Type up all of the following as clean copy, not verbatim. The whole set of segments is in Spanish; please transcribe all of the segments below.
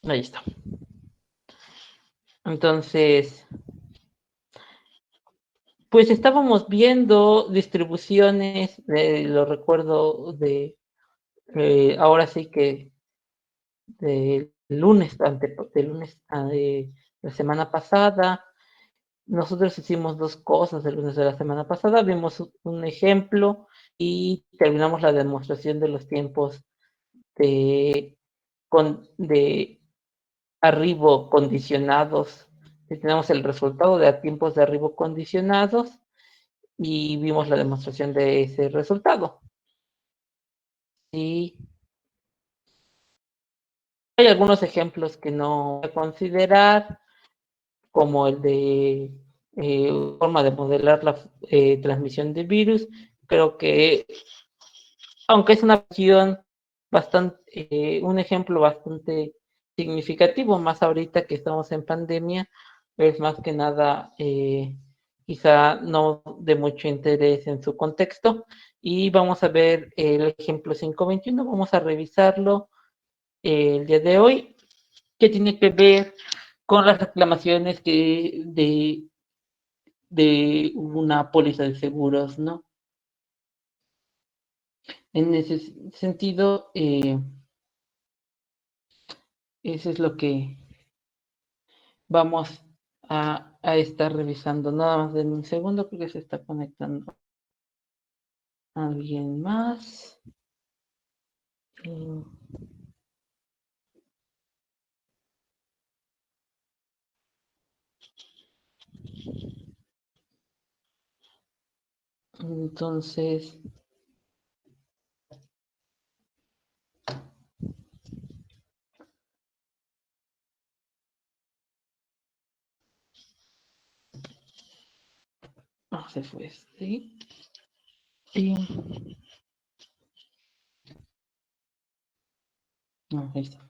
Ahí está. Entonces, pues estábamos viendo distribuciones, lo recuerdo ahora sí que de lunes, de lunes de la semana pasada. Nosotros hicimos dos cosas el lunes de la semana pasada, vimos un ejemplo y terminamos la demostración de los tiempos de arribo condicionados. Tenemos el resultado de tiempos de arribo condicionados y vimos la demostración de ese resultado. Y hay algunos ejemplos que no voy a considerar, como el de forma de modelar la transmisión de virus. Creo que, aunque es una visión bastante, un ejemplo bastante significativo, más ahorita que estamos en pandemia, es más que nada quizá no de mucho interés en su contexto. Y vamos a ver el ejemplo 521, vamos a revisarlo el día de hoy, que tiene que ver con las reclamaciones de una póliza de seguros, ¿no? En ese sentido, eso es lo que vamos a estar revisando. Nada más de un segundo, porque se está conectando alguien más. Entonces, se fue, ¿sí? Y, no, ahí está.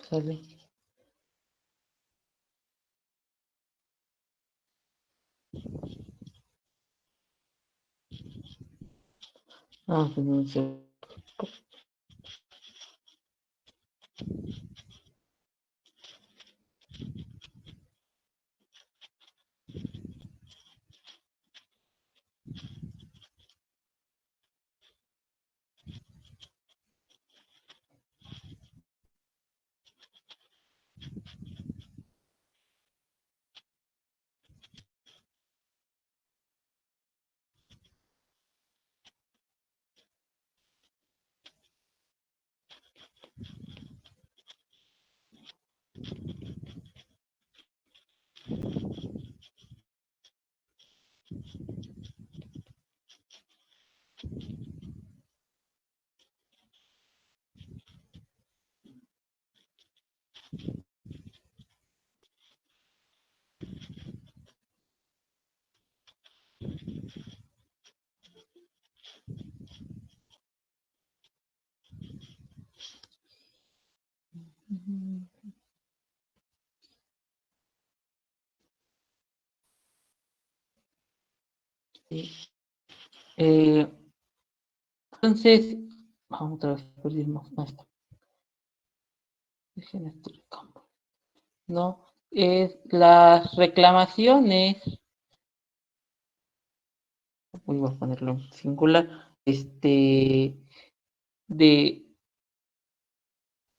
Sale. No sé. Sí. Eh, entonces, vamos a ver, perdimos esto. No, es las reclamaciones, voy a ponerlo en singular, de,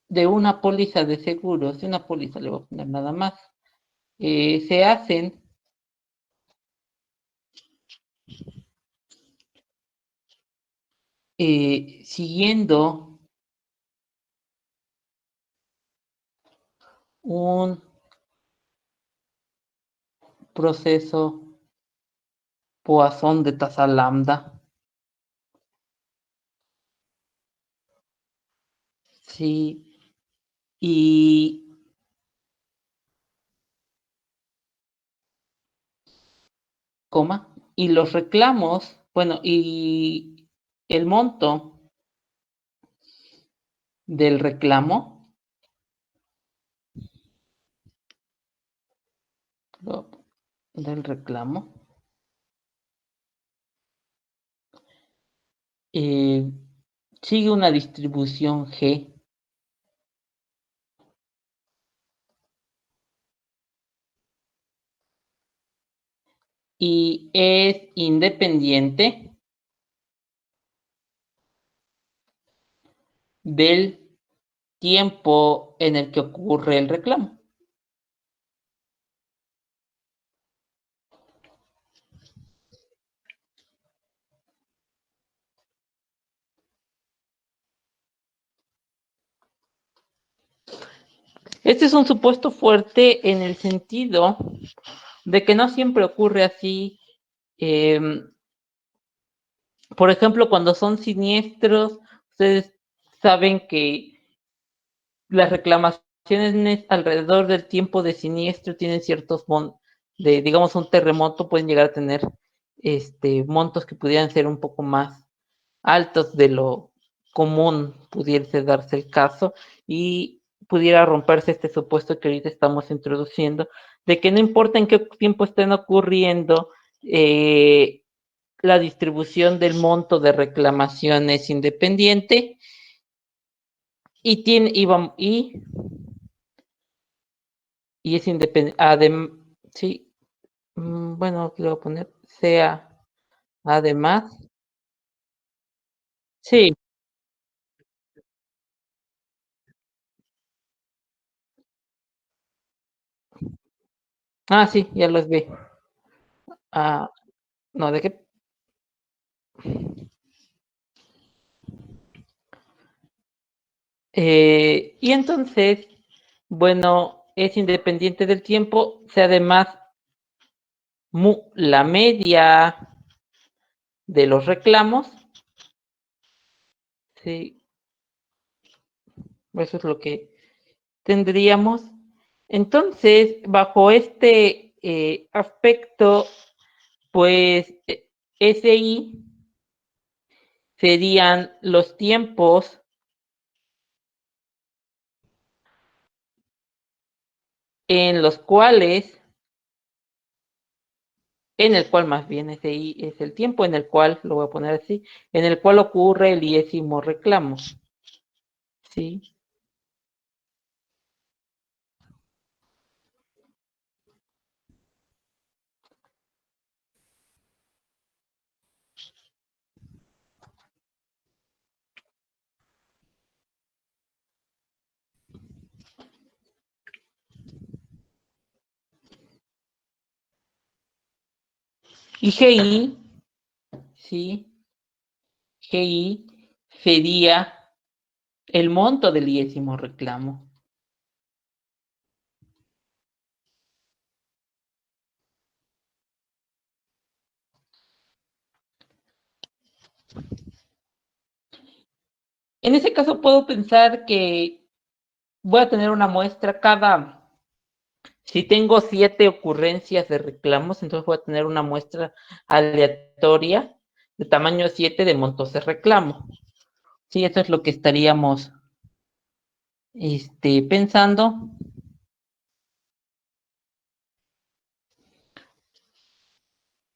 de una póliza de seguros, de una póliza, le voy a poner nada más, se hacen siguiendo un proceso Poisson de tasa lambda. Sí, y coma, y los reclamos, bueno, y el monto del reclamo, del reclamo, eh, sigue una distribución G. Y es independiente del tiempo en el que ocurre el reclamo. Este es un supuesto fuerte en el sentido de que no siempre ocurre así. Eh, por ejemplo, cuando son siniestros, ustedes saben que las reclamaciones alrededor del tiempo de siniestro tienen ciertos de, digamos, un terremoto, pueden llegar a tener montos que pudieran ser un poco más altos de lo común pudiese darse el caso y pudiera romperse este supuesto que ahorita estamos introduciendo, de que no importa en qué tiempo estén ocurriendo, la distribución del monto de reclamación es independiente y tiene y es independiente. Sí, bueno, aquí lo voy a poner, sea además. Sí, sí, ya los vi. Ah, no, ¿de qué? Y entonces, bueno, es independiente del tiempo, sea además la media de los reclamos, sí, eso es lo que tendríamos. Entonces, bajo este aspecto, pues SI serían los tiempos en los cuales, en el cual más bien SI es el tiempo en el cual, lo voy a poner así, en el cual ocurre el 10º reclamo. ¿Sí? Y GI, ¿sí? GI sería el monto del 10º reclamo. En ese caso puedo pensar que voy a tener una muestra si tengo 7 ocurrencias de reclamos, entonces voy a tener una muestra aleatoria de tamaño 7 de montos de reclamo. Sí, eso es lo que estaríamos pensando.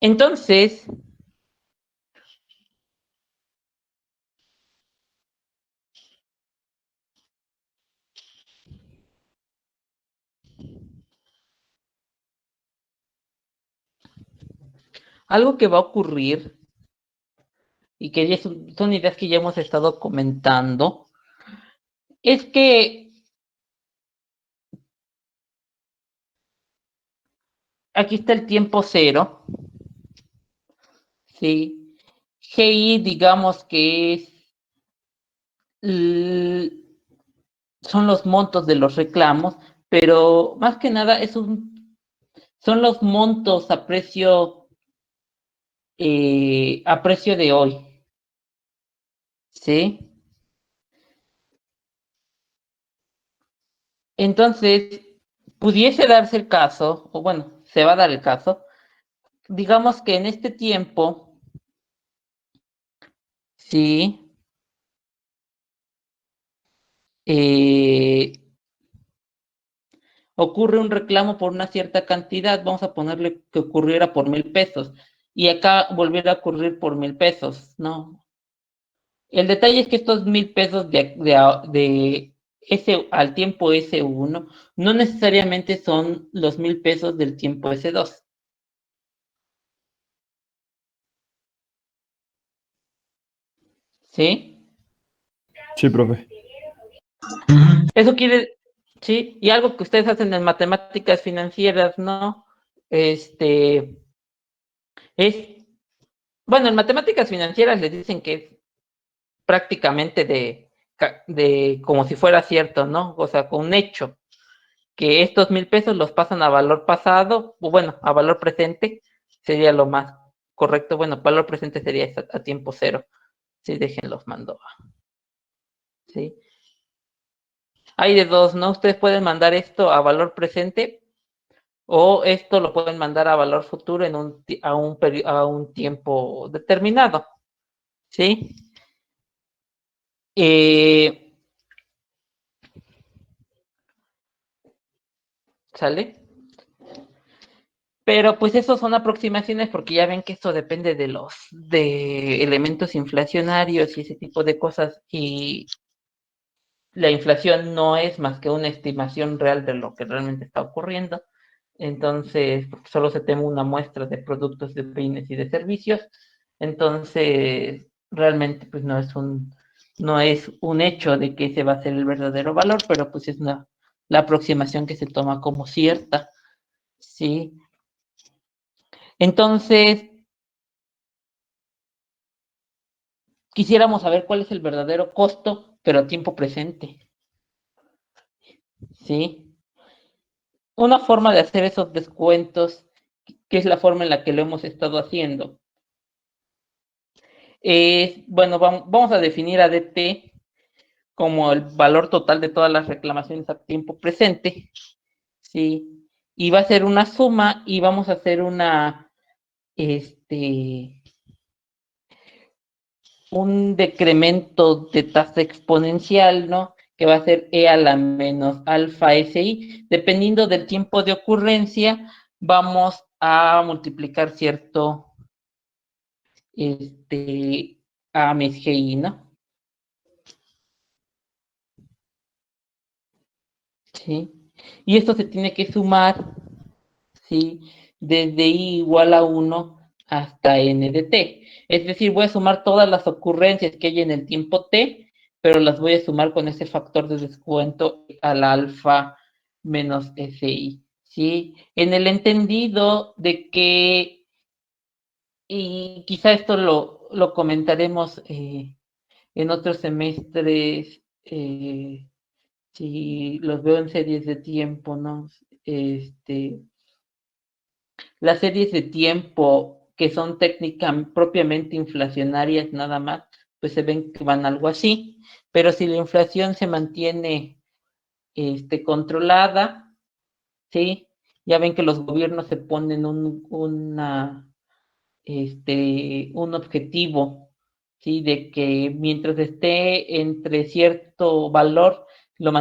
Entonces, algo que va a ocurrir y que son ideas que ya hemos estado comentando, es que aquí está el tiempo cero, ¿sí? GI, digamos que son los montos de los reclamos, pero más que nada son los montos a precio de hoy, ¿sí? Entonces, pudiese darse el caso, o bueno, se va a dar el caso, digamos que en este tiempo, sí, eh, ocurre un reclamo por una cierta cantidad, vamos a ponerle que ocurriera por 1,000 pesos, y acá volviera a ocurrir por 1,000 pesos, ¿no? El detalle es que estos 1,000 pesos de S al tiempo S1 no necesariamente son los 1,000 pesos del tiempo S2. ¿Sí? Sí, profe. Eso quiere, sí, y algo que ustedes hacen en matemáticas financieras, ¿no? Este, es, bueno, en matemáticas financieras les dicen que es prácticamente de como si fuera cierto, ¿no? O sea, con un hecho, que estos 1,000 pesos los pasan a valor pasado, o bueno, a valor presente, sería lo más correcto. Bueno, valor presente sería a tiempo cero. Sí, déjenlos mando. Sí. Hay de dos, ¿no? Ustedes pueden mandar esto a valor presente o esto lo pueden mandar a valor futuro a un tiempo determinado. ¿Sí? Eh, ¿Sale? Pero pues eso son aproximaciones porque ya ven que esto depende de elementos inflacionarios y ese tipo de cosas y la inflación no es más que una estimación real de lo que realmente está ocurriendo. Entonces, solo se toma una muestra de productos, de bienes y de servicios. Entonces, realmente pues no es un hecho de que ese va a ser el verdadero valor, pero pues es la aproximación que se toma como cierta. Sí. Entonces, quisiéramos saber cuál es el verdadero costo, pero a tiempo presente. ¿Sí? Una forma de hacer esos descuentos, que es la forma en la que lo hemos estado haciendo, es, bueno, vamos a definir a DT como el valor total de todas las reclamaciones a tiempo presente, ¿sí? Y va a ser una suma y vamos a hacer este, un decremento de tasa exponencial, ¿no? Que va a ser E a la menos alfa SI. Dependiendo del tiempo de ocurrencia, vamos a multiplicar cierto a mes GI, ¿no? Sí. Y esto se tiene que sumar, ¿sí? Desde I igual a 1 hasta N de T. Es decir, voy a sumar todas las ocurrencias que hay en el tiempo T, pero las voy a sumar con ese factor de descuento al alfa menos SI, ¿sí? En el entendido de que, y quizá esto lo comentaremos en otros semestres, si los veo en series de tiempo, ¿no? Las series de tiempo que son técnicamente propiamente inflacionarias nada más, pues se ven que van algo así, pero si la inflación se mantiene controlada, ¿sí? Ya ven que los gobiernos se ponen un objetivo, ¿sí? De que mientras esté entre cierto valor, lo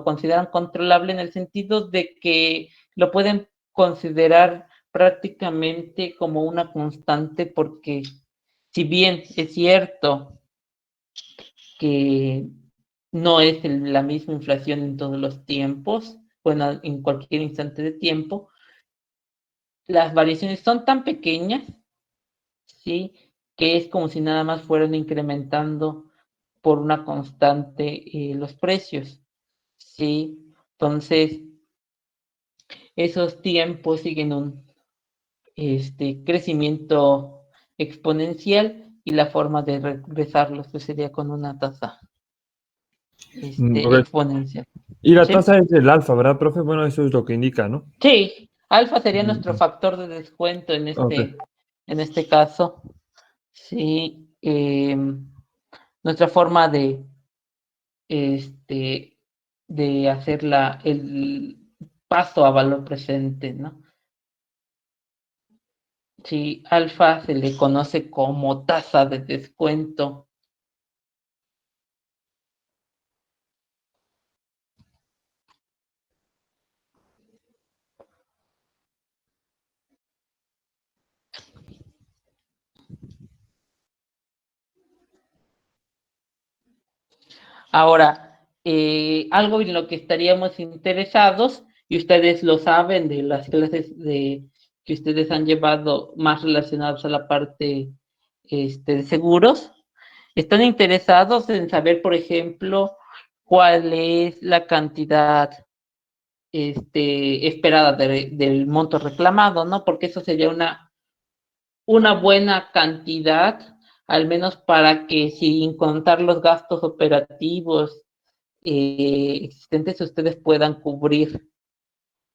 consideran controlable en el sentido de que lo pueden considerar prácticamente como una constante porque si bien es cierto que no es la misma inflación en todos los tiempos, bueno, en cualquier instante de tiempo, las variaciones son tan pequeñas, ¿sí? Que es como si nada más fueran incrementando por una constante los precios, ¿sí? Entonces, esos tiempos siguen un crecimiento exponencial y la forma de regresarlos pues, sería con una tasa Ok. exponencial. Y la ¿Sí? tasa es el alfa, ¿verdad, profe? Bueno, eso es lo que indica, ¿no? Sí, alfa sería nuestro Mm, factor de descuento ok. en este caso. Sí, nuestra forma este, de hacer el paso a valor presente, ¿no? Sí, alfa se le conoce como tasa de descuento. Ahora, algo en lo que estaríamos interesados, y ustedes lo saben de las clases que ustedes han llevado más relacionadas a la parte de seguros, están interesados en saber, por ejemplo, cuál es la cantidad esperada del monto reclamado, ¿no? Porque eso sería una buena cantidad, al menos para que sin contar los gastos operativos existentes, ustedes puedan cubrir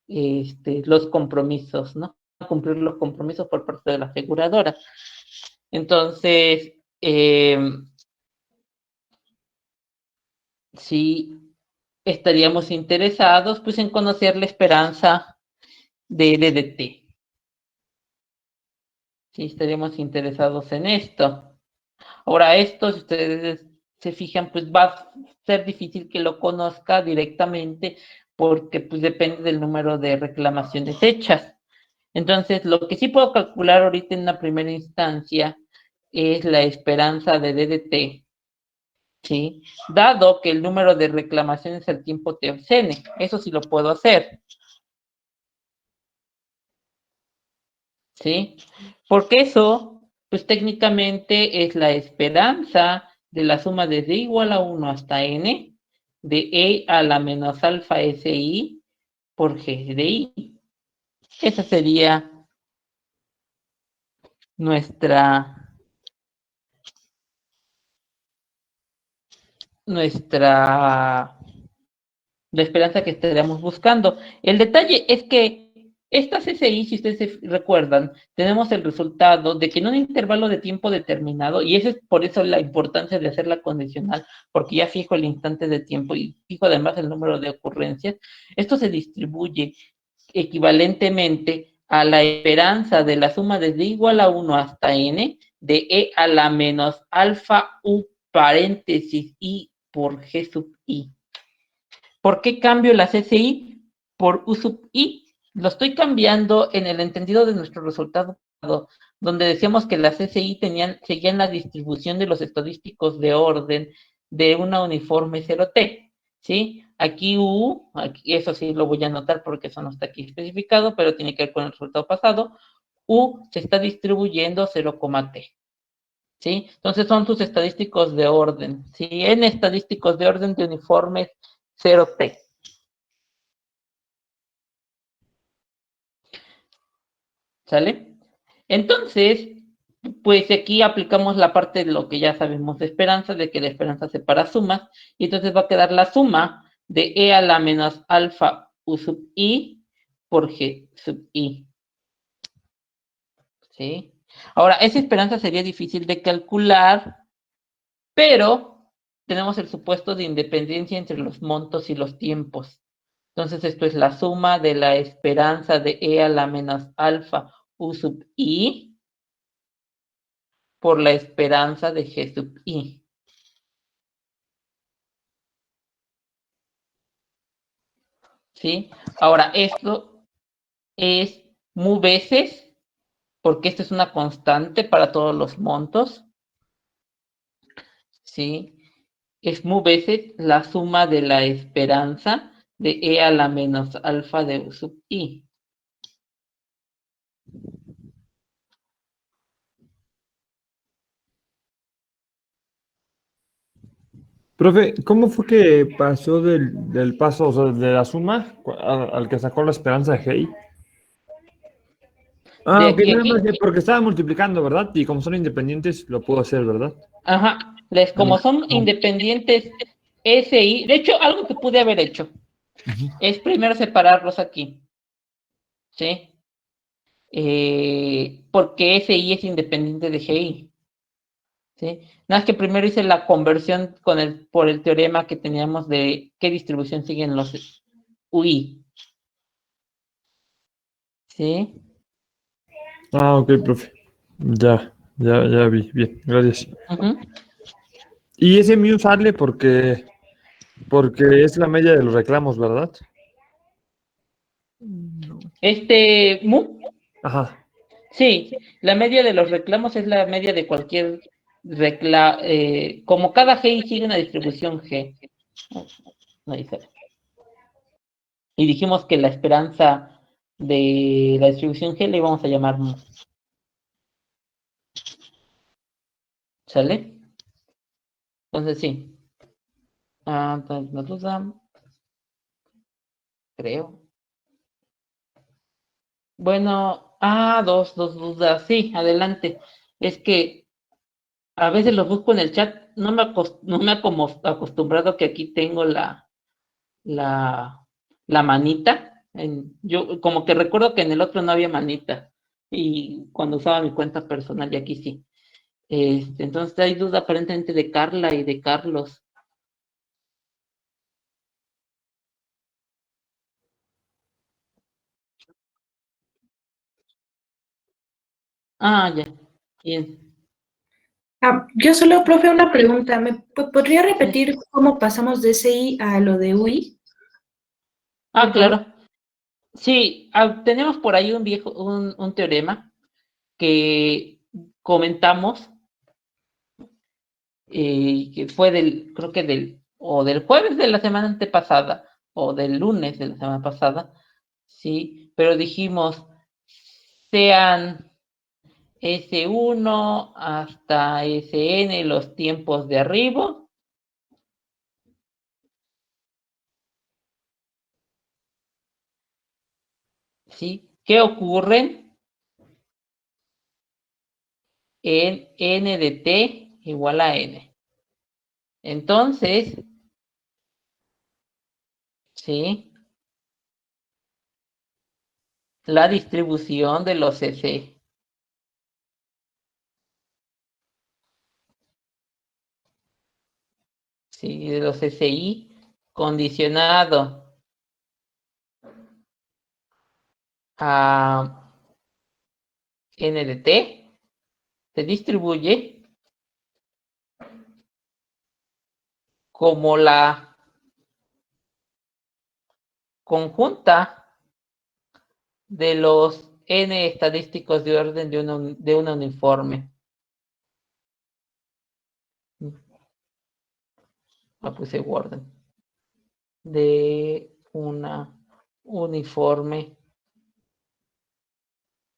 los compromisos, ¿no? Cumplir los compromisos por parte de la aseguradora. Entonces, sí estaríamos interesados pues en conocer la esperanza de DDT. Sí, estaríamos interesados en esto. Ahora, esto, si ustedes se fijan, pues va a ser difícil que lo conozca directamente porque pues depende del número de reclamaciones hechas. Entonces, lo que sí puedo calcular ahorita en una primera instancia es la esperanza de DDT, ¿sí? Dado que el número de reclamaciones al tiempo te obscene. Eso sí lo puedo hacer, ¿sí? Porque eso, pues técnicamente es la esperanza de la suma desde igual a 1 hasta n de E a la menos alfa SI por G de I. Esa sería nuestra la esperanza que estaríamos buscando. El detalle es que esta CCI, si ustedes se recuerdan, tenemos el resultado de que en un intervalo de tiempo determinado, y eso es por eso la importancia de hacerla condicional, porque ya fijo el instante de tiempo y fijo además el número de ocurrencias, esto se distribuye equivalentemente a la esperanza de la suma desde igual a 1 hasta n de E a la menos alfa U paréntesis I por G sub I. ¿Por qué cambio la CCI por U sub I? Lo estoy cambiando en el entendido de nuestro resultado, donde decíamos que las CCI seguían la distribución de los estadísticos de orden de una uniforme 0T, ¿sí? Aquí U, aquí, eso sí lo voy a anotar porque eso no está aquí especificado, pero tiene que ver con el resultado pasado. U se está distribuyendo 0,T, ¿sí? Entonces son sus estadísticos de orden, ¿sí? En estadísticos de orden de uniformes 0T. ¿Sale? Entonces, pues aquí aplicamos la parte de lo que ya sabemos de esperanza, de que la esperanza separa sumas, y entonces va a quedar la suma de E a la menos alfa U sub I por G sub I. ¿Sí? Ahora, esa esperanza sería difícil de calcular, pero tenemos el supuesto de independencia entre los montos y los tiempos. Entonces, esto es la suma de la esperanza de E a la menos alfa U sub I por la esperanza de G sub I. ¿Sí? Ahora, esto es mu veces, porque esto es una constante para todos los montos, ¿sí? Es mu veces la suma de la esperanza de E a la menos alfa de U sub I. Profe, ¿cómo fue que pasó del paso, o sea, de la suma al que sacó la esperanza de Hey? De Ah, ok, aquí a nada más, aquí, porque estaba multiplicando, ¿verdad? Y como son independientes, lo puedo hacer, ¿verdad? ajá, como son independientes SI, de hecho, algo que pude haber hecho es primero separarlos aquí, ¿sí? Porque SI es independiente de GI. ¿Sí? Nada más que primero hice la conversión por el teorema que teníamos de qué distribución siguen los UI. ¿Sí? Ah, ok, profe. Ya vi. Bien, gracias. Uh-huh. Y ese mu sale porque es la media de los reclamos, ¿verdad? Mu, Ajá. sí, la media de los reclamos es la media de cualquier. como cada G sigue una distribución G. No dice. Y dijimos que la esperanza de la distribución G le íbamos a llamar mu. ¿Sale? Entonces sí. No duda. Creo. Bueno, dos dudas. Sí, adelante. Es que a veces los busco en el chat. No me he acostumbrado que aquí tengo la, la manita. Yo como que recuerdo que en el otro no había manita. Y cuando usaba mi cuenta personal, y aquí sí. Entonces hay duda aparentemente de Carla y de Carlos. Ya. Bien. Yo solo, profe, una pregunta. ¿Podría Sí. repetir cómo pasamos de SI a lo de UI? Por favor. Claro. Sí, tenemos por ahí un teorema que comentamos, que fue creo que o del jueves de la semana antepasada, o del lunes de la semana pasada, sí, pero dijimos, sean S1 hasta Sn los tiempos de arriba, ¿sí? ¿Qué ocurren en n de t igual a n? Entonces, ¿sí? La distribución de los S, ¿sí? De los SI condicionado a n de t se distribuye como la conjunta de los n estadísticos de orden de una uniforme. Puse orden. De una uniforme,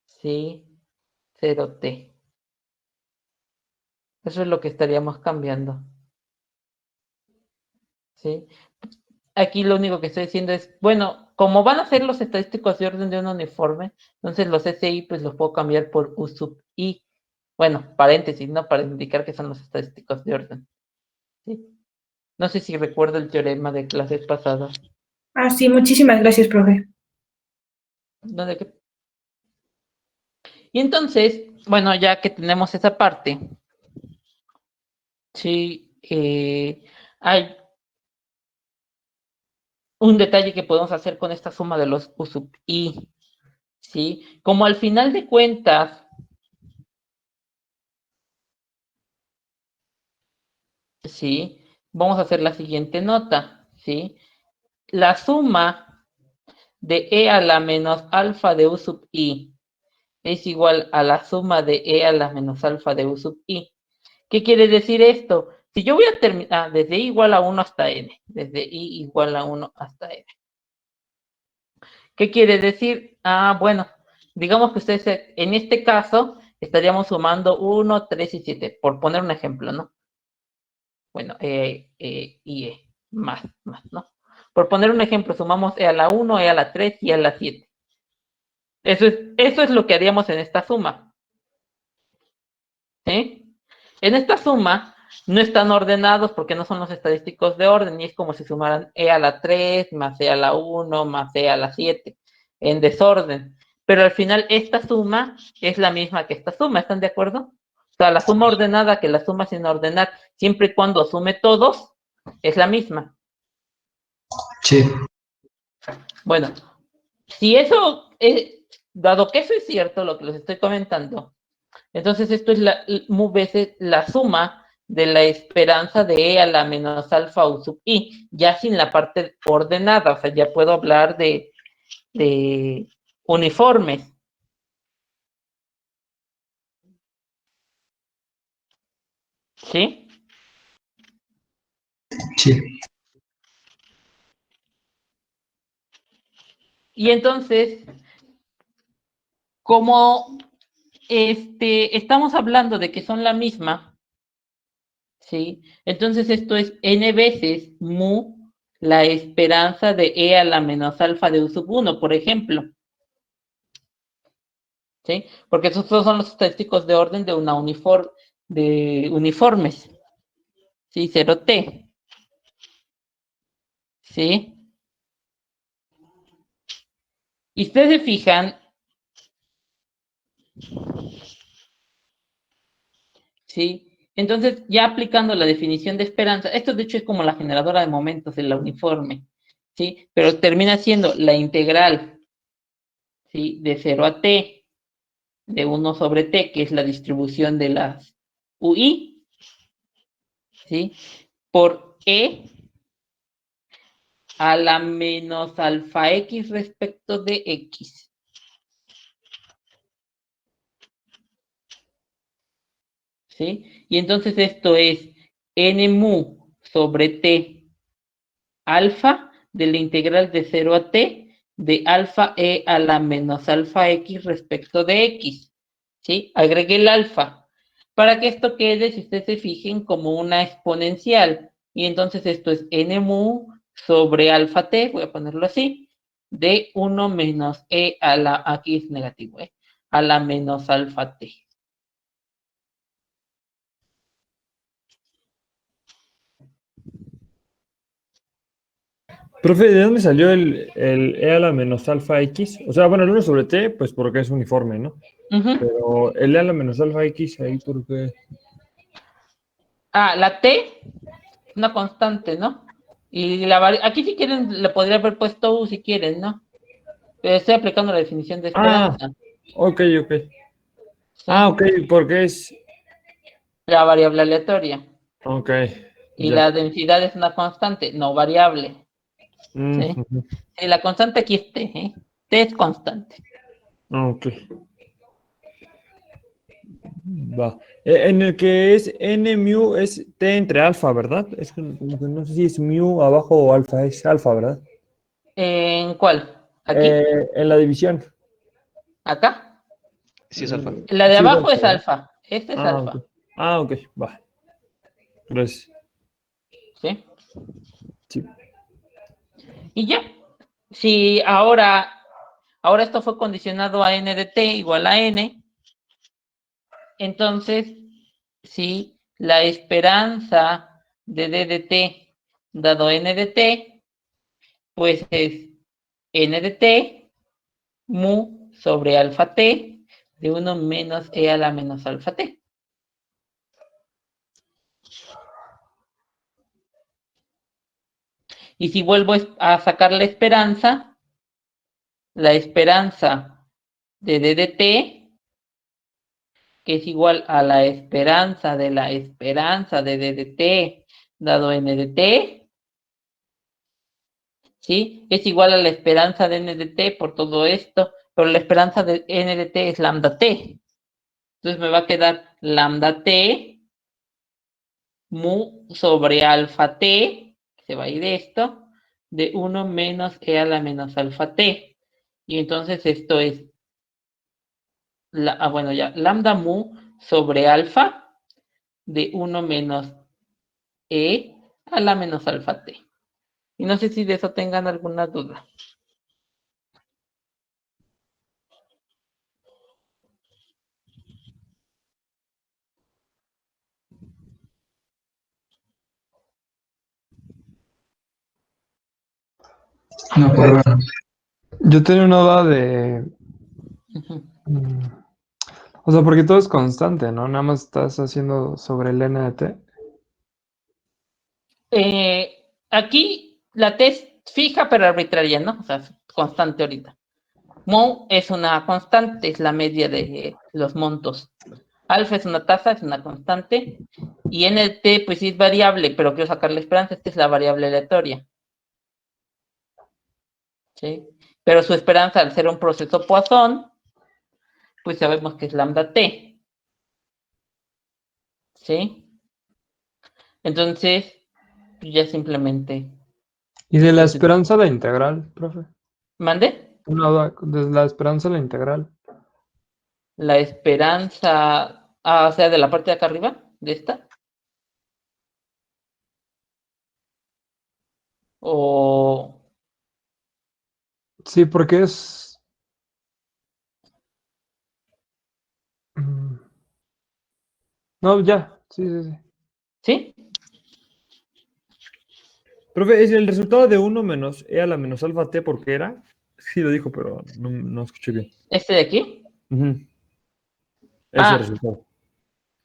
¿sí? 0t. Eso es lo que estaríamos cambiando, ¿sí? Aquí lo único que estoy diciendo es, bueno, como van a ser los estadísticos de orden de un uniforme, entonces los SI pues los puedo cambiar por U sub I. Bueno, paréntesis, ¿no? Para indicar que son los estadísticos de orden. ¿Sí? No sé si recuerdo el teorema de clases pasadas. Sí, muchísimas gracias, profe. ¿No? Y entonces, bueno, ya que tenemos esa parte, sí, hay un detalle que podemos hacer con esta suma de los U sub I, ¿sí? Como al final de cuentas, ¿sí? Vamos a hacer la siguiente nota, ¿sí? La suma de E a la menos alfa de U sub I es igual a la suma de E a la menos alfa de U sub I. ¿Qué quiere decir esto? Si yo voy a terminar desde I igual a 1 hasta N, desde I igual a 1 hasta N. ¿Qué quiere decir? Bueno, digamos que ustedes en este caso estaríamos sumando 1, 3 y 7, por poner un ejemplo, ¿no? Bueno, y más, ¿no? Por poner un ejemplo, sumamos E a la 1, E a la 3 y E a la 7. Eso es lo que haríamos en esta suma. ¿Sí? En esta suma no están ordenados porque no son los estadísticos de orden y es como si sumaran E a la 3 más E a la 1 más E a la 7 en desorden. Pero al final esta suma es la misma que esta suma, ¿están de acuerdo? O sea, la suma ordenada que la suma sin ordenar, siempre y cuando sume todos, es la misma. Sí. Bueno, si eso es, dado que eso es cierto, lo que les estoy comentando, entonces esto es mu veces la suma de la esperanza de E a la menos alfa U sub I, ya sin la parte ordenada, o sea, ya puedo hablar de uniformes. ¿Sí? Sí. Y entonces, como estamos hablando de que son la misma, ¿sí? Entonces esto es n veces mu la esperanza de e a la menos alfa de u sub 1, por ejemplo. ¿Sí? Porque esos son los estadísticos de orden de una de uniformes. ¿Sí? 0t. ¿Sí? Y ustedes se fijan, ¿sí? Entonces, ya aplicando la definición de esperanza, esto de hecho es como la generadora de momentos de la uniforme, ¿sí? Pero termina siendo la integral, ¿sí? De 0 a t, de 1 sobre t, que es la distribución de las UI, ¿sí? Por e a la menos alfa x respecto de x. ¿Sí? Y entonces esto es n mu sobre t alfa de la integral de 0 a t de alfa e a la menos alfa x respecto de x. ¿Sí? Agregué el alfa para que esto quede, si ustedes se fijen, como una exponencial. Y entonces esto es n mu sobre alfa t, voy a ponerlo así, de 1 menos e a la, aquí es negativo, a la menos alfa t. Profe, ¿de dónde salió el e a la menos alfa x? O sea, bueno, el 1 sobre t, pues porque es uniforme, ¿no? Uh-huh. Pero el e a la menos alfa x ahí, ¿por qué? Ah, la t es una constante, ¿no? Y aquí si quieren, le podría haber puesto u si quieren, ¿no? Pero estoy aplicando la definición de Ah, esperanza. ok, ok. Ah, ¿Sí? ok, porque es... La variable aleatoria. Ok, Y ya. la densidad es una constante, no variable. ¿Sí? Ujú. Sí, la constante aquí es t, ¿eh? T es constante. Ok, va. En el que es n mu es t entre alfa, ¿verdad? Es que como que no sé si es mu abajo o alfa, es alfa, ¿verdad? ¿En cuál? ¿Aquí? En la división. ¿Acá? Sí, es alfa. La de Sí, es abajo alfa, es ¿verdad? alfa. Este es Ah, ok. alfa. Ah, ok, va. Gracias. ¿Sí? Sí. Y ya. Si ahora esto fue condicionado a n de t igual a n, entonces, si la esperanza de d de t dado n de t, pues es n de t mu sobre alfa t de 1 menos e a la menos alfa t. Y si vuelvo a sacar la esperanza de d de t, que es igual a la esperanza de d de t dado n de t, ¿sí? Es igual a la esperanza de n de t por todo esto, pero la esperanza de n de t es lambda t. Entonces me va a quedar lambda t mu sobre alfa t, se va a ir esto, de 1 menos e a la menos alfa t. Y entonces esto es, bueno, ya, lambda mu sobre alfa de 1 menos e a la menos alfa t. Y no sé si de eso tengan alguna duda. No, por ahora. Yo tenía una duda de... Uh-huh. O sea, porque todo es constante, ¿no? Nada más estás haciendo sobre el n de t. Aquí la t es fija pero arbitraria, ¿no? O sea, es constante ahorita. Mu es una constante, es la media de los montos. Alfa es una tasa, es una constante. Y NT, pues sí es variable, pero quiero sacar la esperanza, esta es la variable aleatoria. ¿Sí? Pero su esperanza, al ser un proceso Poisson, pues sabemos que es lambda t. ¿Sí? Entonces, ya simplemente ¿Y de la esperanza a la integral, profe? mande Una duda, desde la esperanza a la integral. la esperanza, o sea, de la parte de acá arriba, de esta, o Sí, porque es... mm, No, ya. Sí, sí, sí. ¿sí? Profe, ¿es el resultado de 1 menos e a la menos alfa t por qué era? Sí lo dijo, pero no escuché bien. Este de aquí. Ujú. Ese Ah, resultado.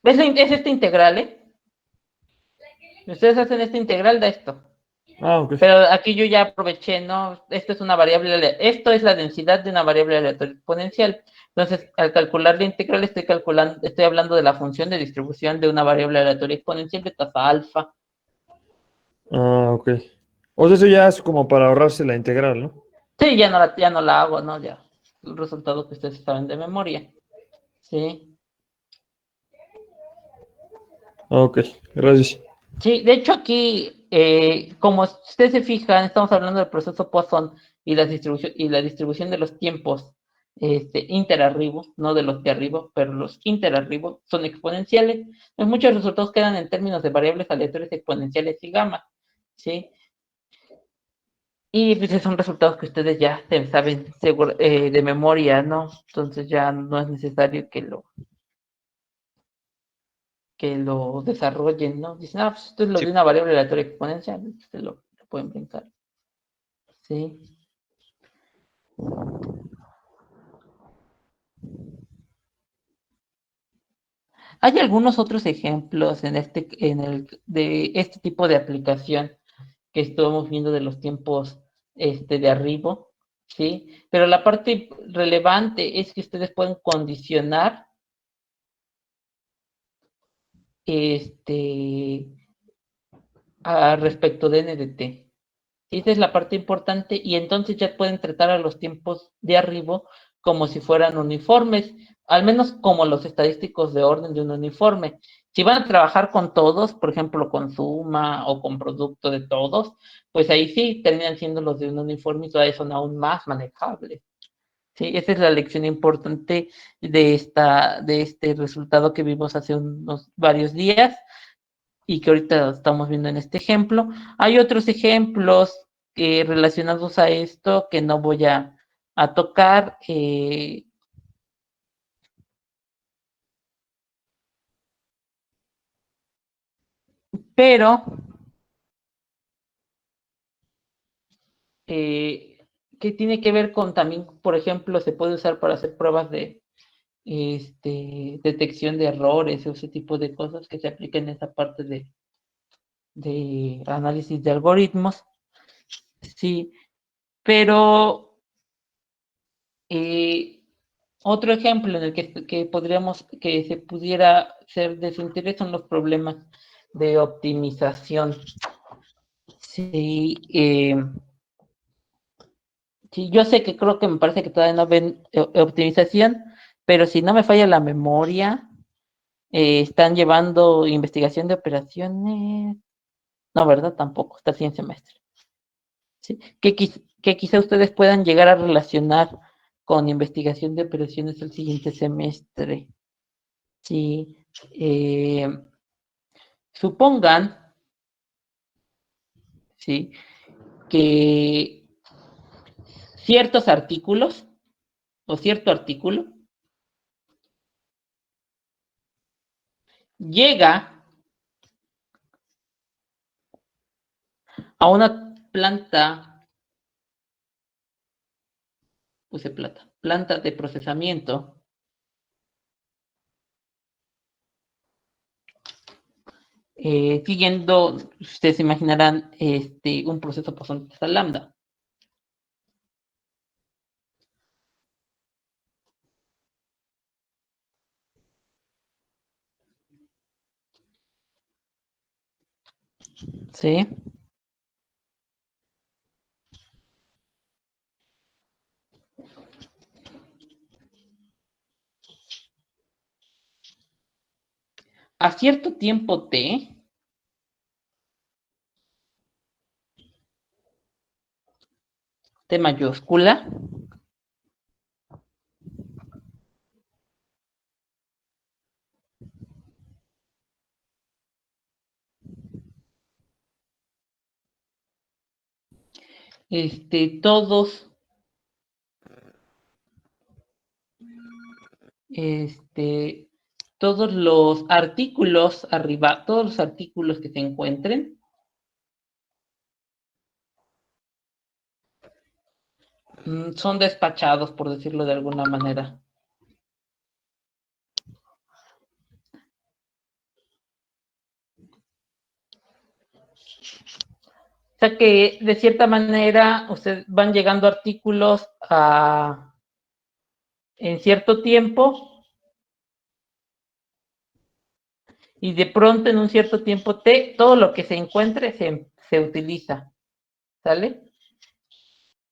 es esta integral, ¿eh? Ustedes hacen esta integral de esto. Ah, ok. Pero aquí yo ya aproveché, ¿no? Esto es una variable, esto es la densidad de una variable aleatoria exponencial. Entonces, al calcular la integral, estoy hablando de la función de distribución de una variable aleatoria exponencial de tasa alfa. Ah, ok. O sea, eso ya es como para ahorrarse la integral, ¿no? Sí, ya no la hago, ¿no? Ya. El resultado que ustedes saben de memoria. Sí. Ok, gracias. Sí, de hecho aquí, como ustedes se fijan, estamos hablando del proceso Poisson y la distribución de los tiempos interarribo, no de los de arriba, pero los interarribo son exponenciales. Pues muchos resultados quedan en términos de variables aleatorias exponenciales y gamma, ¿sí? Y pues son resultados que ustedes ya saben de memoria, ¿no? Entonces ya no es necesario que lo desarrollen, ¿no? Dicen, pues esto es lo Sí. de una variable aleatoria exponencial, ustedes lo pueden brincar. Sí. Hay algunos otros ejemplos de este tipo de aplicación que estamos viendo de los tiempos de arriba, ¿sí? Pero la parte relevante es que ustedes pueden condicionar este, respecto de NDT. Esa es la parte importante y entonces ya pueden tratar a los tiempos de arriba como si fueran uniformes, al menos como los estadísticos de orden de un uniforme. Si van a trabajar con todos, por ejemplo, con suma o con producto de todos, pues ahí sí terminan siendo los de un uniforme y todavía son aún más manejables. Sí, esa es la lección importante de este resultado que vimos hace unos varios días y que ahorita estamos viendo en este ejemplo. Hay otros ejemplos relacionados a esto que no voy a tocar, pero que tiene que ver con también, por ejemplo, se puede usar para hacer pruebas de detección de errores o ese tipo de cosas que se aplican en esa parte de análisis de algoritmos. Sí, pero otro ejemplo en el que se pudiera ser de su interés son los problemas de optimización. Sí, sí, yo sé que creo que me parece que todavía no ven optimización, pero si no me falla la memoria, están llevando investigación de operaciones. No, ¿verdad? Tampoco, está 100 semestres. ¿Sí? Que quizá ustedes puedan llegar a relacionar con investigación de operaciones el siguiente semestre. Sí. Supongan, ¿sí? Que ciertos artículos o cierto artículo llega a una planta, planta de procesamiento, siguiendo, ustedes se imaginarán, un proceso por lambda. ¿Sí? A cierto tiempo t, T mayúscula. Todos, todos los artículos arriba, todos los artículos que se encuentren, son despachados, por decirlo de alguna manera. O sea que de cierta manera ustedes van llegando artículos en cierto tiempo y de pronto en un cierto tiempo T, todo lo que se encuentre se utiliza. ¿Sale?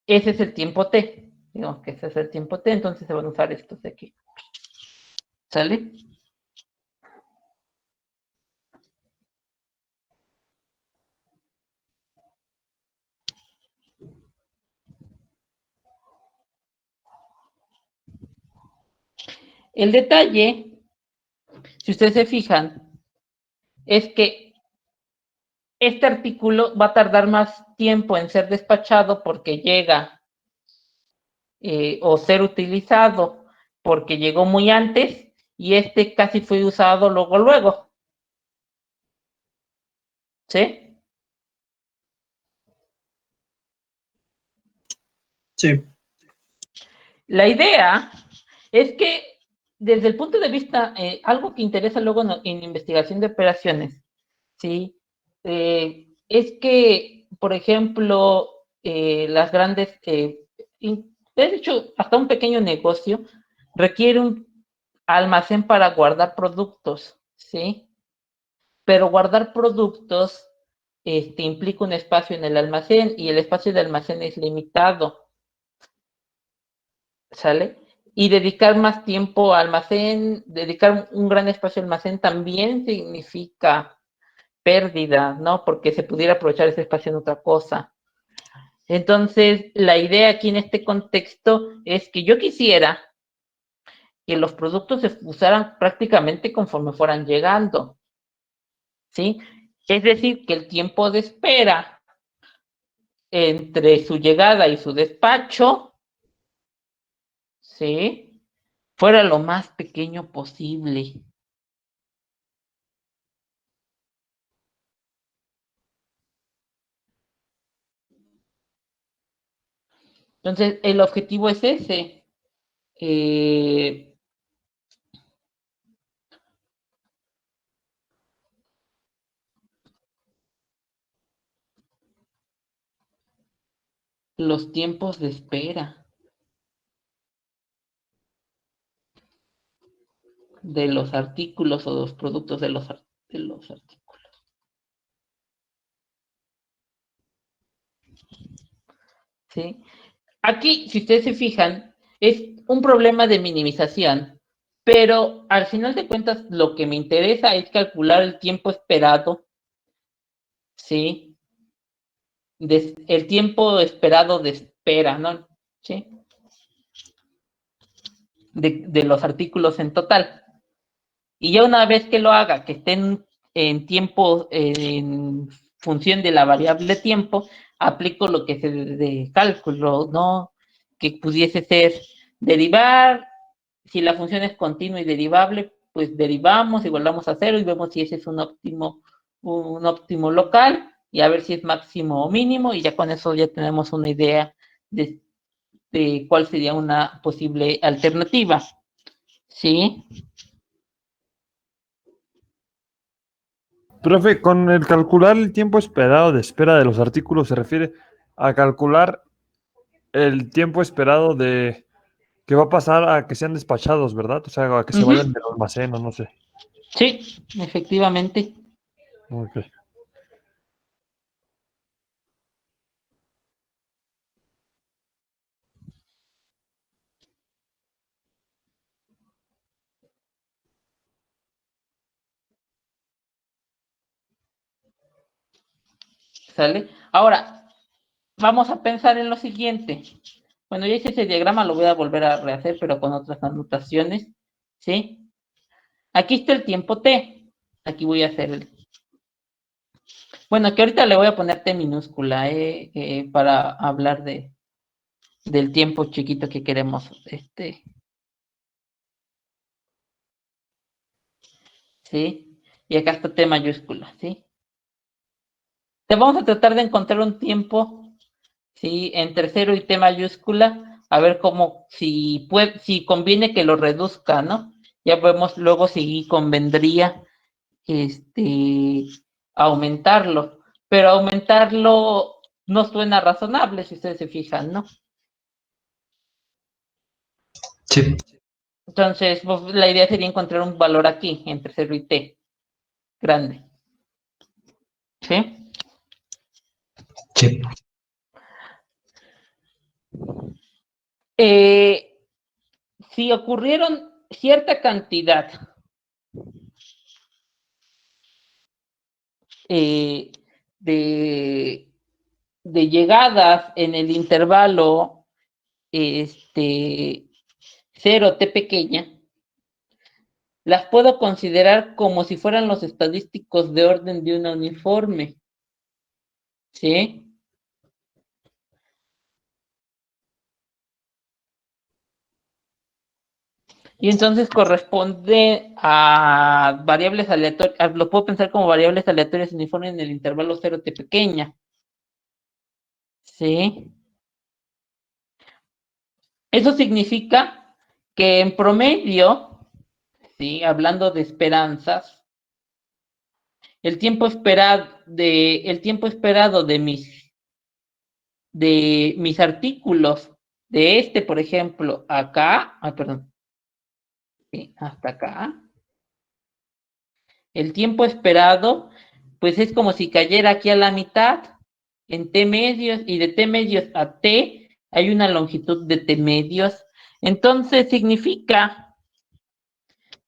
Ese es el tiempo T. Digamos que ese es el tiempo T, entonces se van a usar estos de aquí. ¿Sale? El detalle, si ustedes se fijan, es que este artículo va a tardar más tiempo en ser despachado porque llega o ser utilizado porque llegó muy antes y este casi fue usado luego. ¿Sí? Sí. La idea es que desde el punto de vista, algo que interesa luego en investigación de operaciones, ¿sí? Es que, por ejemplo, las grandes, de hecho, hasta un pequeño negocio requiere un almacén para guardar productos, ¿sí? Pero guardar productos implica un espacio en el almacén y el espacio de almacén es limitado, ¿sale? Y dedicar más tiempo al almacén, dedicar un gran espacio al almacén también significa pérdida, ¿no? Porque se pudiera aprovechar ese espacio en otra cosa. Entonces, la idea aquí en este contexto es que yo quisiera que los productos se usaran prácticamente conforme fueran llegando, ¿sí? Es decir, que el tiempo de espera entre su llegada y su despacho, ¿sí? Fuera lo más pequeño posible. Entonces, el objetivo es ese. Los tiempos de espera de los artículos o los productos de los artículos. ¿Sí? Aquí, si ustedes se fijan, es un problema de minimización, pero al final de cuentas lo que me interesa es calcular el tiempo esperado, ¿sí? El tiempo esperado de espera, ¿no? ¿Sí? De los artículos en total. Y ya una vez que lo haga, que estén en tiempo, en función de la variable tiempo, aplico lo que es de cálculo, ¿no? Que pudiese ser derivar, si la función es continua y derivable, pues derivamos, igualamos a cero y vemos si ese es un óptimo local y a ver si es máximo o mínimo y ya con eso ya tenemos una idea de cuál sería una posible alternativa, ¿sí? Profe, con el calcular el tiempo esperado de espera de los artículos se refiere a calcular el tiempo esperado de que va a pasar a que sean despachados, ¿verdad? O sea, a que se vayan del almacén o no sé. Sí, efectivamente. Ok. ¿Sale? Ahora, vamos a pensar en lo siguiente. Bueno, ya hice ese diagrama, lo voy a volver a rehacer, pero con otras anotaciones, ¿sí? Aquí está el tiempo t. Aquí voy a hacer el... Bueno, que ahorita le voy a poner t minúscula, para hablar del tiempo chiquito que queremos, ¿sí? Y acá está t mayúscula, ¿sí? Te vamos a tratar de encontrar un tiempo, ¿sí? Entre 0 y t mayúscula, a ver cómo, si conviene que lo reduzca, ¿no? Ya vemos luego si convendría, aumentarlo, pero aumentarlo no suena razonable si ustedes se fijan, ¿no? Sí, Entonces, pues, la idea sería encontrar un valor aquí, entre 0 y t, grande. ¿Sí? sí, Si ocurrieron cierta cantidad eh, de, de llegadas en el intervalo 0 t pequeña, las puedo considerar como si fueran los estadísticos de orden de una uniforme. ¿Sí? Y entonces corresponde a variables aleatorias, lo puedo pensar como variables aleatorias uniformes en el intervalo 0 t pequeña. ¿Sí? Eso significa que en promedio, ¿sí? Hablando de esperanzas, el tiempo esperado de mis artículos, de por ejemplo, acá, perdón, ¿sí? Hasta acá, el tiempo esperado, pues es como si cayera aquí a la mitad, en t medios, y de t medios a t hay una longitud de t medios. Entonces significa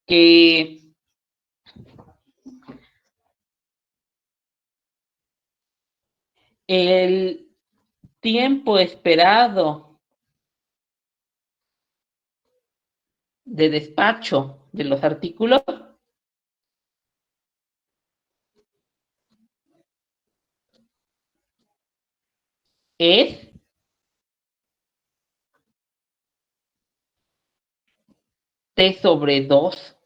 que el tiempo esperado de despacho de los artículos es t sobre 2.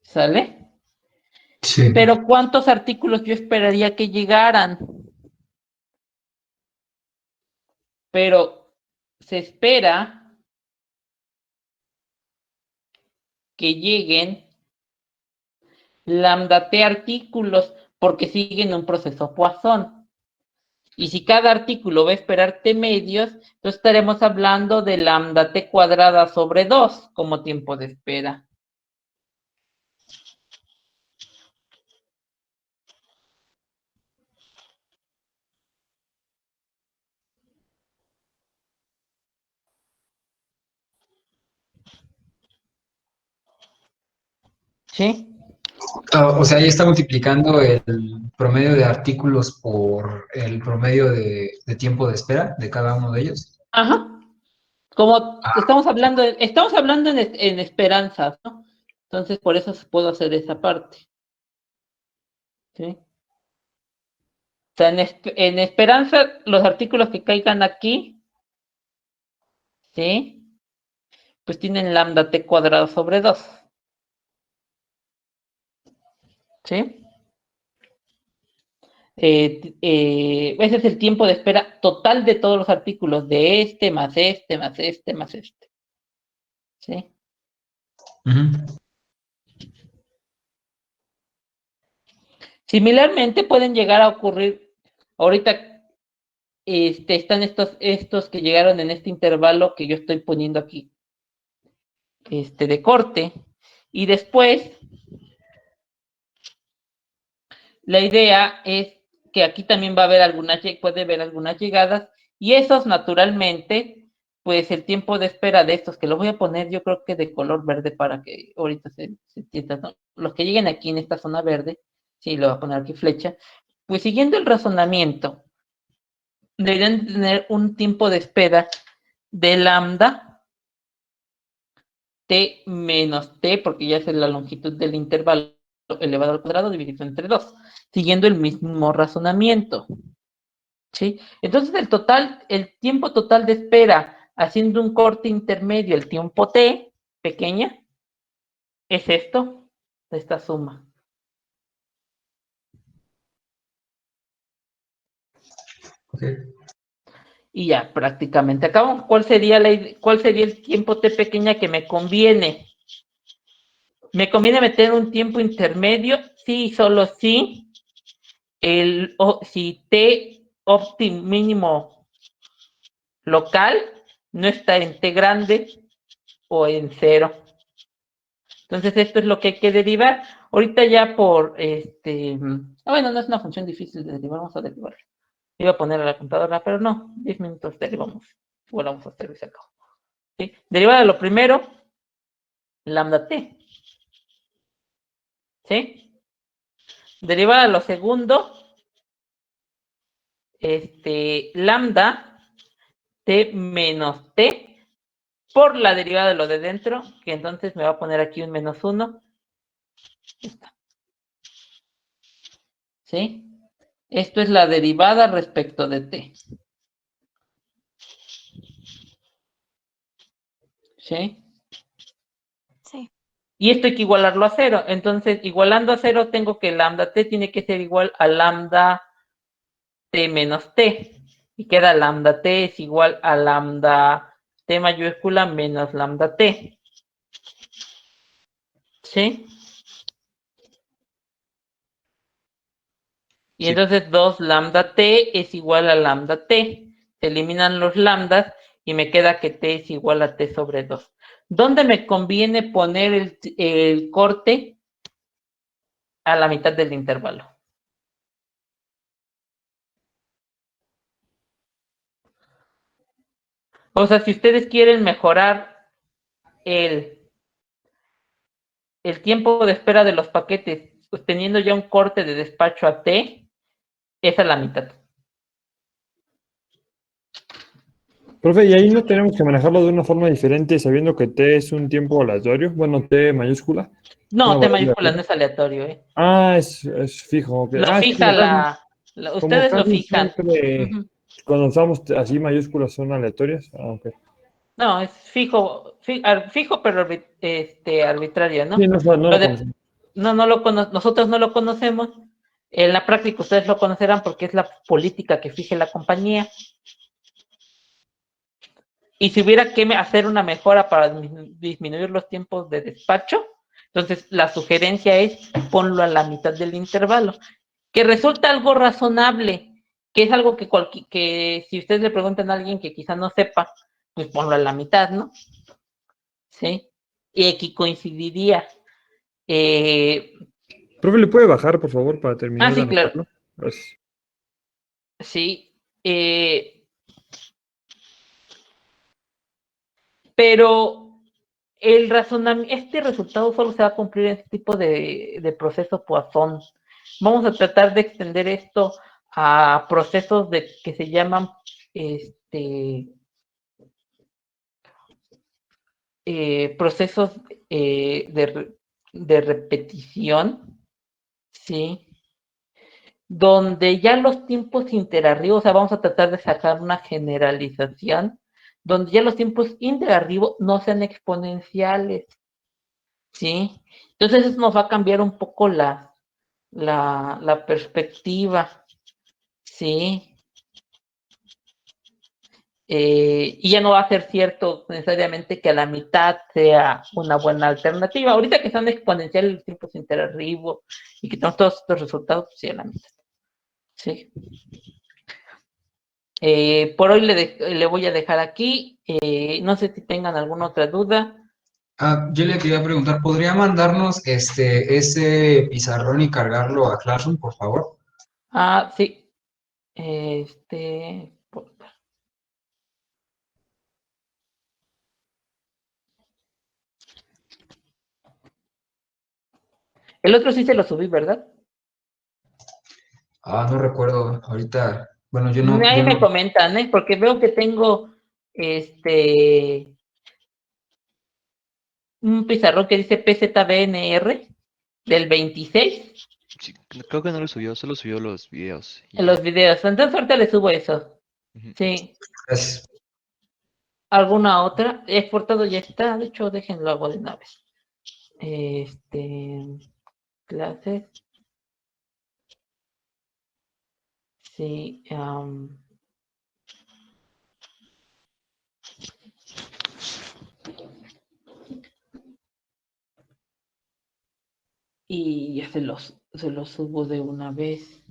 ¿Sale? sí. Pero ¿cuántos artículos yo esperaría que llegaran? Pero se espera que lleguen lambda t artículos porque siguen un proceso Poisson. Y si cada artículo va a esperar t medios, entonces estaremos hablando de lambda t cuadrada sobre 2 como tiempo de espera. ¿Sí? O sea, ahí está multiplicando el promedio de artículos por el promedio de tiempo de espera de cada uno de ellos. Ajá. Como Ah, estamos hablando en esperanzas, ¿no? Entonces, por eso puedo hacer esa parte. ¿Sí? O sea, en esperanza, los artículos que caigan aquí, ¿sí? Pues tienen lambda t cuadrado sobre 2. ¿Sí? Ese es el tiempo de espera total de todos los artículos, de más más más ¿Sí? ujú. Similarmente pueden llegar a ocurrir, ahorita están estos que llegaron en este intervalo que yo estoy poniendo aquí, de corte, y después la idea es que aquí también puede haber algunas llegadas, y esos naturalmente, pues el tiempo de espera de estos, que los voy a poner yo creo que de color verde para que ahorita se entienda, ¿no? Los que lleguen aquí en esta zona verde, sí, lo voy a poner aquí flecha, pues siguiendo el razonamiento, deberían tener un tiempo de espera de lambda t menos t, porque ya es la longitud del intervalo elevado al cuadrado dividido entre 2, siguiendo el mismo razonamiento. ¿Sí? Entonces el tiempo total de espera haciendo un corte intermedio, el tiempo t pequeña, es esta suma. Okay. Y ya prácticamente acabamos. ¿Cuál sería el tiempo t pequeña que me conviene? ¿Me conviene meter un tiempo intermedio? Sí, solo sí. Si t óptimo mínimo local no está en t grande o en 0. Entonces esto es lo que hay que derivar. Ahorita ya bueno, no es una función difícil de derivar, vamos a derivar. Iba a poner a la computadora, pero no, 10 minutos derivamos. Igual vamos a hacer y se acabó. ¿Sí? Derivada de lo primero, lambda t. ¿Sí? Derivada de lo segundo, lambda t menos t por la derivada de lo de dentro, que entonces me va a poner aquí un menos 1. ¿Sí? Esto es la derivada respecto de t. ¿Sí? Sí. Y esto hay que igualarlo a 0. Entonces, igualando a 0, tengo que lambda t tiene que ser igual a lambda t menos t. Y queda lambda t es igual a lambda t mayúscula menos lambda t. ¿Sí? Y Sí. entonces 2 lambda t es igual a lambda t. Se eliminan los lambdas y me queda que t es igual a t sobre 2. ¿Dónde me conviene poner el corte? A la mitad del intervalo. O sea, si ustedes quieren mejorar el tiempo de espera de los paquetes, pues teniendo ya un corte de despacho a t, es a la mitad. Profe, ¿y ahí no tenemos que manejarlo de una forma diferente sabiendo que T es un tiempo aleatorio? Bueno, T mayúscula. No, Una t variable mayúscula no aleatoria. es aleatorio, ¿eh? Ah, es fijo. Ok. Lo Ah, es que fija como ustedes lo casi fijan. siempre Ujú. cuando usamos así mayúsculas son aleatorias. Ah, ok. No, es fijo, fijo pero arbitrario, Sí, ¿no? no Lo lo de, conocemos. nosotros no lo conocemos. En la práctica ustedes lo conocerán porque es la política que fije la compañía. Y si hubiera que hacer una mejora para disminuir los tiempos de despacho, entonces la sugerencia es ponlo a la mitad del intervalo, que resulta algo razonable, que es algo que si ustedes le preguntan a alguien que quizá no sepa, pues ponlo a la mitad, ¿no? ¿Sí? Y aquí coincidiría. Profe, ¿le puede bajar, por favor, para terminar de Sí, claro. anotarlo? Gracias. Sí. Pero este resultado solo se va a cumplir en este tipo de proceso Poisson. Vamos a tratar de extender esto a procesos que se llaman procesos de repetición, ¿sí? Donde ya los tiempos interarribos, o sea, vamos a tratar de sacar una generalización, donde ya los tiempos interarribos no sean exponenciales, ¿sí? Entonces eso nos va a cambiar un poco la perspectiva, ¿sí? Y ya no va a ser cierto necesariamente que a la mitad sea una buena alternativa. Ahorita que son exponenciales los tiempos interarribos y que tenemos todos estos resultados, pues sí, a la mitad, ¿sí? Por hoy le voy a dejar aquí. No sé si tengan alguna otra duda. Yo le quería preguntar, ¿podría mandarnos ese pizarrón y cargarlo a Classroom, por favor? Sí. El otro sí se lo subí, ¿verdad? No recuerdo. Ahorita, bueno, Ahí me comentan, ¿eh? Porque veo que tengo un pizarrón que dice PZBNR del 26 Sí, creo que no lo subió, solo subió los videos. y en ya. los videos. Entonces ahorita le subo eso. Ujú. Sí. Gracias. ¿Alguna otra? Exportado ya está. De hecho, déjenlo hago de una vez. Clases. Sí. Y ya se los subo de una vez.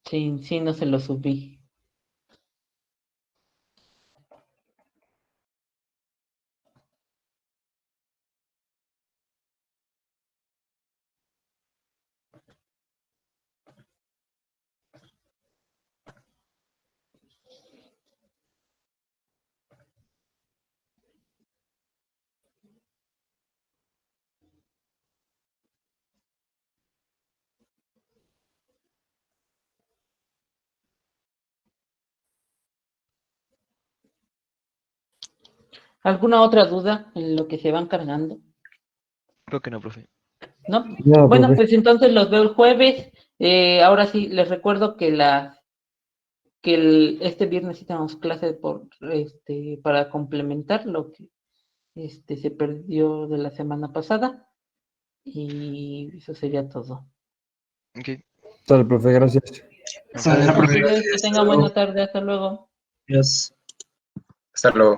Sí, sí, no se los subí. ¿Alguna otra duda en lo que se van cargando? Creo que no, profe. ¿No? No, Bueno, profe. pues entonces los veo el jueves. Ahora sí, les recuerdo que este viernes sí tenemos clase para complementar lo que se perdió de la semana pasada. Y eso sería todo. Ok, Sale, profe, gracias. no, Sale, No, profe, pues, que gracias. tengan Hasta luego. buena tarde. Hasta luego. Adiós. Hasta luego.